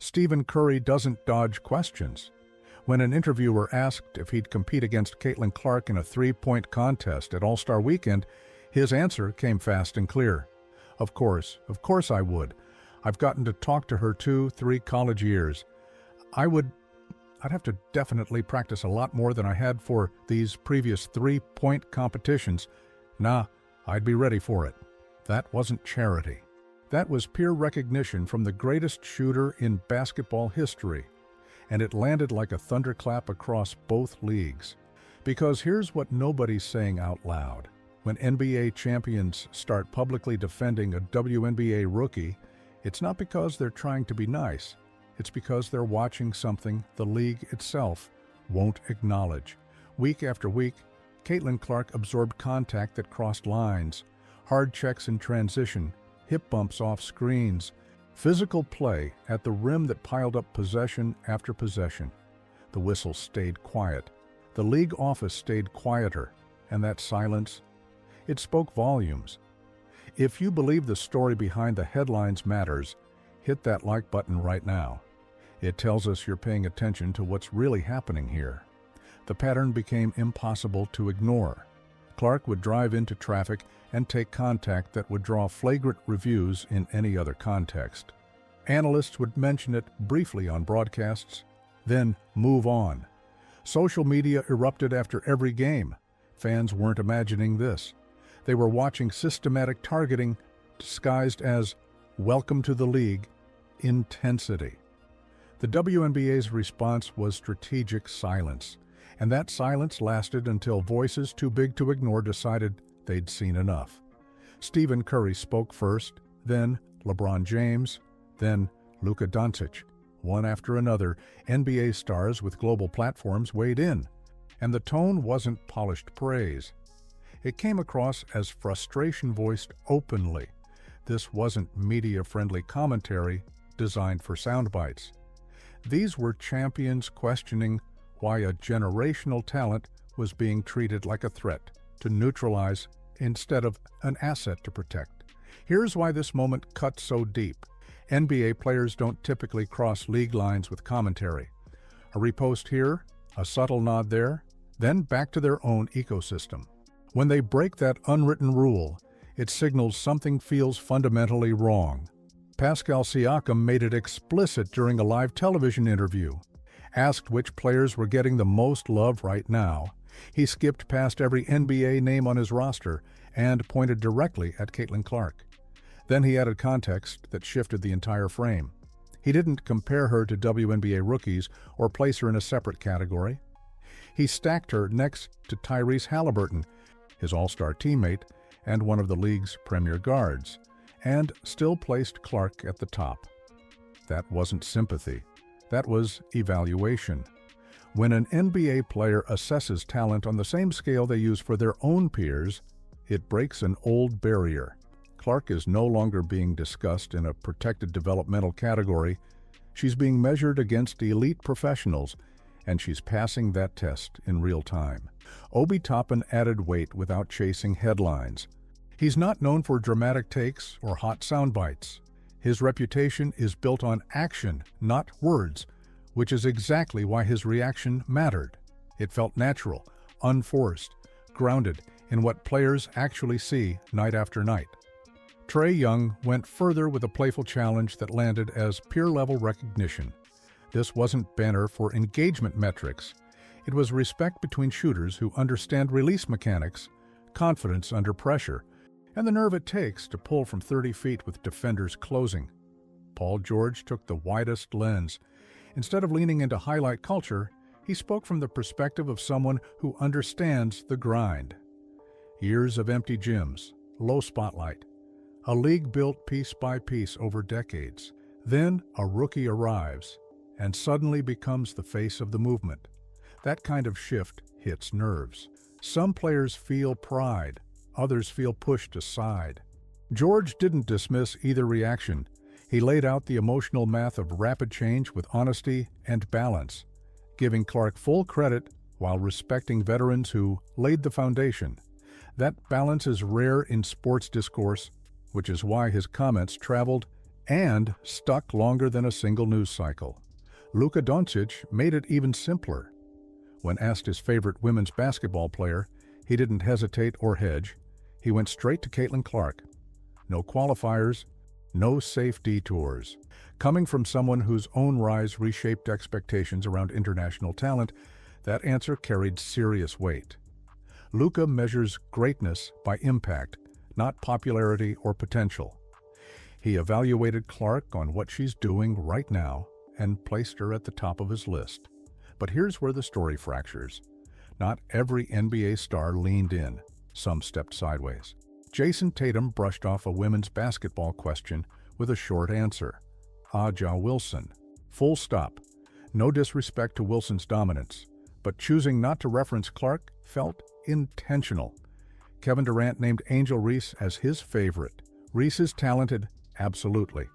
Stephen Curry doesn't dodge questions. When an interviewer asked if he'd compete against Caitlin Clark in a three-point contest at All-Star Weekend, his answer came fast and clear. Of course I would. I've gotten to talk to her 2-3 college years. I'd have to definitely practice a lot more than I had for these previous three-point competitions. Nah, I'd be ready for it. That wasn't charity. That was peer recognition from the greatest shooter in basketball history. And it landed like a thunderclap across both leagues. Because here's what nobody's saying out loud. When NBA champions start publicly defending a WNBA rookie, it's not because they're trying to be nice. It's because they're watching something the league itself won't acknowledge. Week after week, Caitlin Clark absorbed contact that crossed lines, hard checks in transition, hip bumps off screens, physical play at the rim that piled up possession after possession. The whistle stayed quiet. The league office stayed quieter, and that silence, it spoke volumes. If you believe the story behind the headlines matters, hit that like button right now. It tells us you're paying attention to what's really happening here. The pattern became impossible to ignore. Clark would drive into traffic and take contact that would draw flagrant reviews in any other context. Analysts would mention it briefly on broadcasts, then move on. Social media erupted after every game. Fans weren't imagining this. They were watching systematic targeting disguised as "welcome to the league" intensity. The WNBA's response was strategic silence, and that silence lasted until voices too big to ignore decided they'd seen enough. Stephen Curry spoke first, then LeBron James, then Luka Doncic. One after another, NBA stars with global platforms weighed in, and the tone wasn't polished praise. It came across as frustration voiced openly. This wasn't media-friendly commentary designed for sound bites. These were champions questioning why a generational talent was being treated like a threat to neutralize instead of an asset to protect. Here's why this moment cut so deep. NBA players don't typically cross league lines with commentary. A repost here, a subtle nod there, then back to their own ecosystem. When they break that unwritten rule, it signals something feels fundamentally wrong. Pascal Siakam made it explicit during a live television interview. Asked which players were getting the most love right now, he skipped past every NBA name on his roster and pointed directly at Caitlin Clark. Then he added context that shifted the entire frame. He didn't compare her to WNBA rookies or place her in a separate category. He stacked her next to Tyrese Halliburton, his all-star teammate and one of the league's premier guards, and still placed Clark at the top. That wasn't sympathy. That was evaluation. When an NBA player assesses talent on the same scale they use for their own peers, it breaks an old barrier. Clark is no longer being discussed in a protected developmental category. She's being measured against elite professionals, and she's passing that test in real time. Obi Toppin added weight without chasing headlines. He's not known for dramatic takes or hot sound bites. His reputation is built on action, not words, which is exactly why his reaction mattered. It felt natural, unforced, grounded in what players actually see night after night. Trae Young went further with a playful challenge that landed as peer-level recognition. This wasn't banner for engagement metrics. It was respect between shooters who understand release mechanics, confidence under pressure, and the nerve it takes to pull from 30 feet with defenders closing. Paul George took the widest lens. Instead of leaning into highlight culture, he spoke from the perspective of someone who understands the grind. Years of empty gyms, low spotlight, a league built piece by piece over decades. Then a rookie arrives and suddenly becomes the face of the movement. That kind of shift hits nerves. Some players feel pride, others feel pushed aside. George didn't dismiss either reaction. He laid out the emotional math of rapid change with honesty and balance, giving Clark full credit while respecting veterans who laid the foundation. That balance is rare in sports discourse, which is why his comments traveled and stuck longer than a single news cycle. Luka Doncic made it even simpler. When asked his favorite women's basketball player, he didn't hesitate or hedge. He went straight to Caitlin Clark. No qualifiers, no safe detours. Coming from someone whose own rise reshaped expectations around international talent, that answer carried serious weight. Luka measures greatness by impact, not popularity or potential. He evaluated Clark on what she's doing right now and placed her at the top of his list. But here's where the story fractures. Not every NBA star leaned in. Some stepped sideways. Jason Tatum brushed off a women's basketball question with a short answer. Aja Wilson. Full stop. No disrespect to Wilson's dominance, but choosing not to reference Clark felt intentional. Kevin Durant named Angel Reese as his favorite. Reese is talented, absolutely.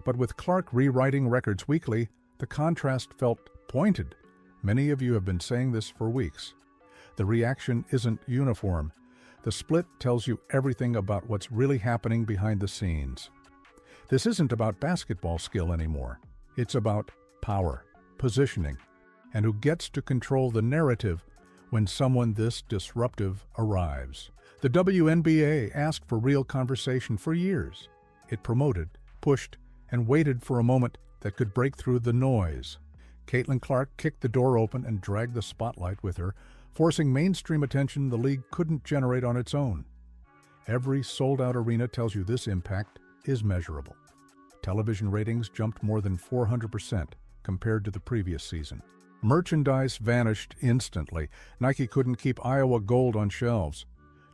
But with Clark rewriting records weekly, the contrast felt pointed. Many of you have been saying this for weeks. The reaction isn't uniform. The split tells you everything about what's really happening behind the scenes. This isn't about basketball skill anymore. It's about power, positioning, and who gets to control the narrative when someone this disruptive arrives. The WNBA asked for real conversation for years. It promoted, pushed, and waited for a moment that could break through the noise. Caitlin Clark kicked the door open and dragged the spotlight with her, forcing mainstream attention the league couldn't generate on its own. Every sold-out arena tells you this impact is measurable. Television ratings jumped more than 400% compared to the previous season. Merchandise vanished instantly. Nike couldn't keep Iowa gold on shelves.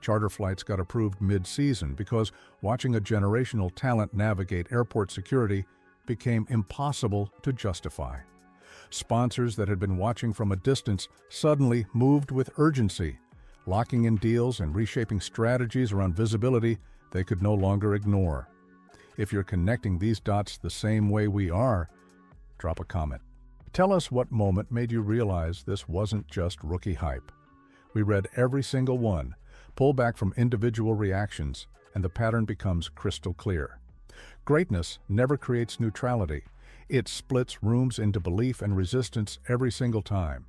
Charter flights got approved mid-season because watching a generational talent navigate airport security became impossible to justify. Sponsors that had been watching from a distance suddenly moved with urgency, locking in deals and reshaping strategies around visibility they could no longer ignore. If you're connecting these dots the same way we are, drop a comment. Tell us what moment made you realize this wasn't just rookie hype. We read every single one, pull back from individual reactions, and the pattern becomes crystal clear. Greatness never creates neutrality. It splits rooms into belief and resistance every single time.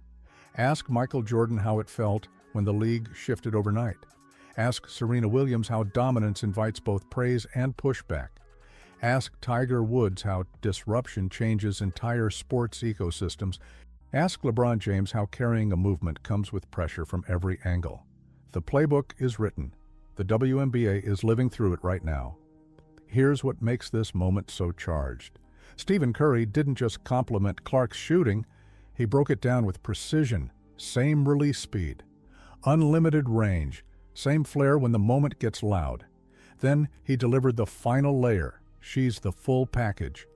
Ask Michael Jordan how it felt when the league shifted overnight. Ask Serena Williams how dominance invites both praise and pushback. Ask Tiger Woods how disruption changes entire sports ecosystems. Ask LeBron James how carrying a movement comes with pressure from every angle. The playbook is written. The WNBA is living through it right now. Here's what makes this moment so charged. Stephen Curry didn't just compliment Clark's shooting, he broke it down with precision, same release speed, unlimited range, same flair when the moment gets loud. Then he delivered the final layer. She's the full package.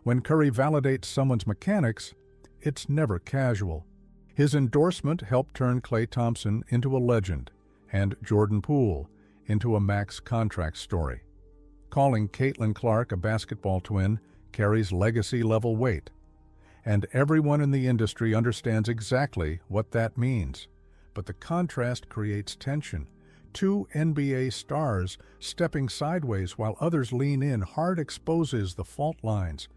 When Curry validates someone's mechanics, it's never casual. His endorsement helped turn Klay Thompson into a legend and Jordan Poole into a max contract story. Calling Caitlin Clark a basketball twin carries legacy-level weight, and everyone in the industry understands exactly what that means. But the contrast creates tension. Two NBA stars stepping sideways while others lean in hard exposes the fault lines.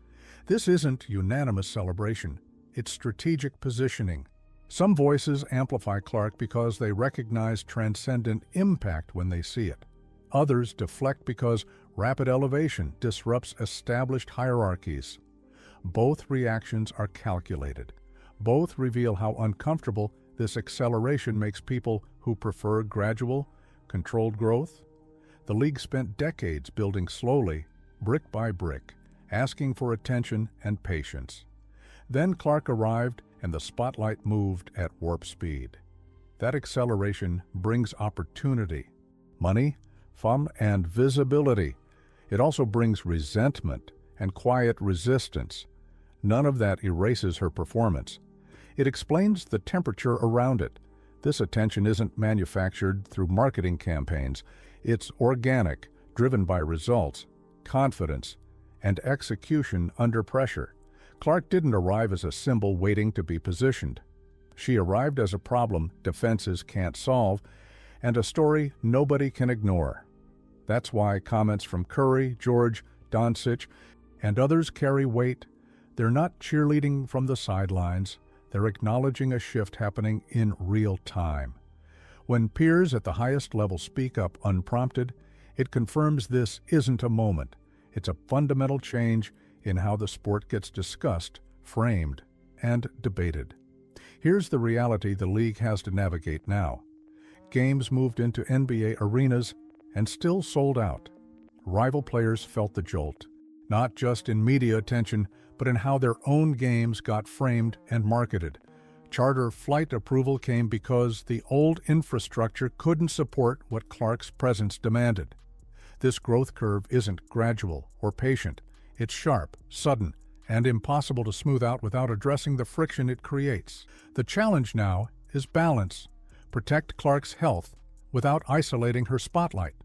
This isn't unanimous celebration, it's strategic positioning. Some voices amplify Clark because they recognize transcendent impact when they see it. Others deflect because rapid elevation disrupts established hierarchies. Both reactions are calculated. Both reveal how uncomfortable this acceleration makes people who prefer gradual, controlled growth. The league spent decades building slowly, brick by brick, asking for attention and patience. Then Clark arrived and the spotlight moved at warp speed. That acceleration brings opportunity, money, fun, and visibility. It also brings resentment and quiet resistance. None of that erases her performance. It explains the temperature around it. This attention isn't manufactured through marketing campaigns. It's organic, driven by results, confidence, and execution under pressure. Clark didn't arrive as a symbol waiting to be positioned. She arrived as a problem defenses can't solve, and a story nobody can ignore. That's why comments from Curry, George, Doncic, and others carry weight. They're not cheerleading from the sidelines. They're acknowledging a shift happening in real time. When peers at the highest level speak up unprompted, it confirms this isn't a moment. It's a fundamental change in how the sport gets discussed, framed, and debated. Here's the reality the league has to navigate now. Games moved into NBA arenas and still sold out. Rival players felt the jolt, not just in media attention, but in how their own games got framed and marketed. Charter flight approval came because the old infrastructure couldn't support what Clark's presence demanded. This growth curve isn't gradual or patient. It's sharp, sudden, and impossible to smooth out without addressing the friction it creates. The challenge now is balance. Protect Clark's health without isolating her spotlight.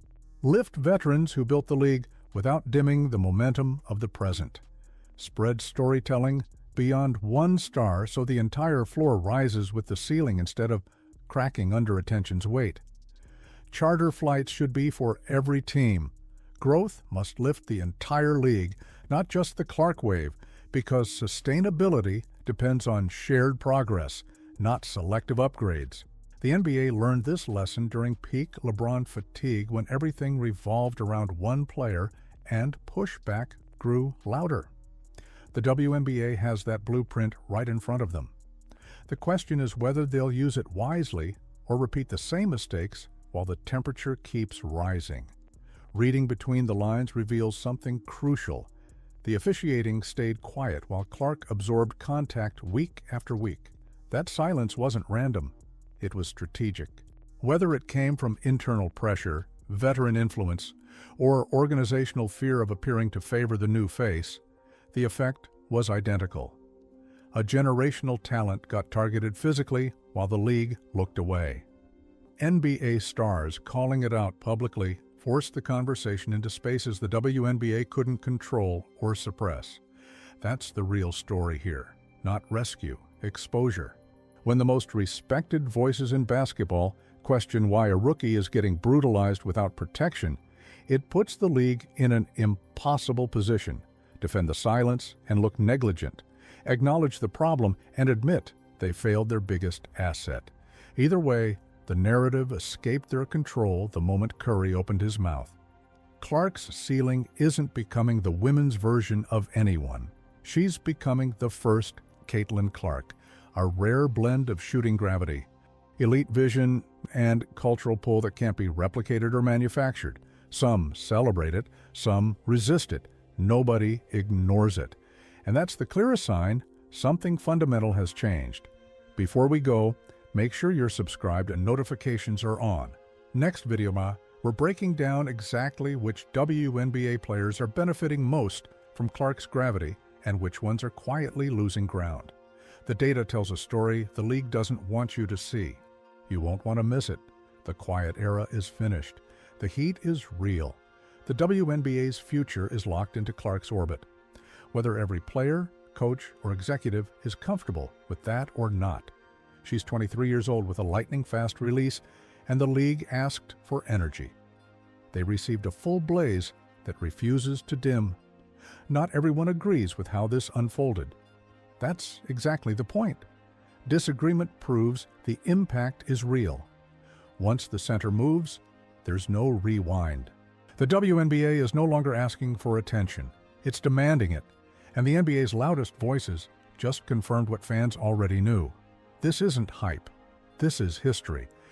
Lift veterans who built the league without dimming the momentum of the present. Spread storytelling beyond one star so the entire floor rises with the ceiling instead of cracking under attention's weight. Charter flights should be for every team. Growth must lift the entire league, not just the Clark wave, because sustainability depends on shared progress, not selective upgrades. The NBA learned this lesson during peak LeBron fatigue when everything revolved around one player and pushback grew louder. The WNBA has that blueprint right in front of them. The question is whether they'll use it wisely or repeat the same mistakes while the temperature keeps rising. Reading between the lines reveals something crucial. The officiating stayed quiet while Clark absorbed contact week after week. That silence wasn't random. It was strategic. Whether it came from internal pressure, veteran influence, or organizational fear of appearing to favor the new face, the effect was identical. A generational talent got targeted physically while the league looked away. NBA stars calling it out publicly forced the conversation into spaces the WNBA couldn't control or suppress. That's the real story here, not rescue, exposure. When the most respected voices in basketball question why a rookie is getting brutalized without protection, it puts the league in an impossible position. Defend the silence and look negligent. Acknowledge the problem and admit they failed their biggest asset. Either way, the narrative escaped their control the moment Curry opened his mouth. Clark's ceiling isn't becoming the women's version of anyone. She's becoming the first Caitlin Clark, a rare blend of shooting gravity, elite vision, and cultural pull that can't be replicated or manufactured. Some celebrate it, some resist it. Nobody ignores it. And that's the clearest sign something fundamental has changed. Before we go, make sure you're subscribed and notifications are on. Next video, we're breaking down exactly which WNBA players are benefiting most from Clark's gravity and which ones are quietly losing ground. The data tells a story the league doesn't want you to see. You won't want to miss it. The quiet era is finished. The heat is real. The WNBA's future is locked into Clark's orbit. Whether every player, coach, or executive is comfortable with that or not. She's 23 years old with a lightning-fast release, and the league asked for energy. They received a full blaze that refuses to dim. Not everyone agrees with how this unfolded. That's exactly the point. Disagreement proves the impact is real. Once the center moves, there's no rewind. The WNBA is no longer asking for attention. It's demanding it. And the NBA's loudest voices just confirmed what fans already knew. This isn't hype. This is history.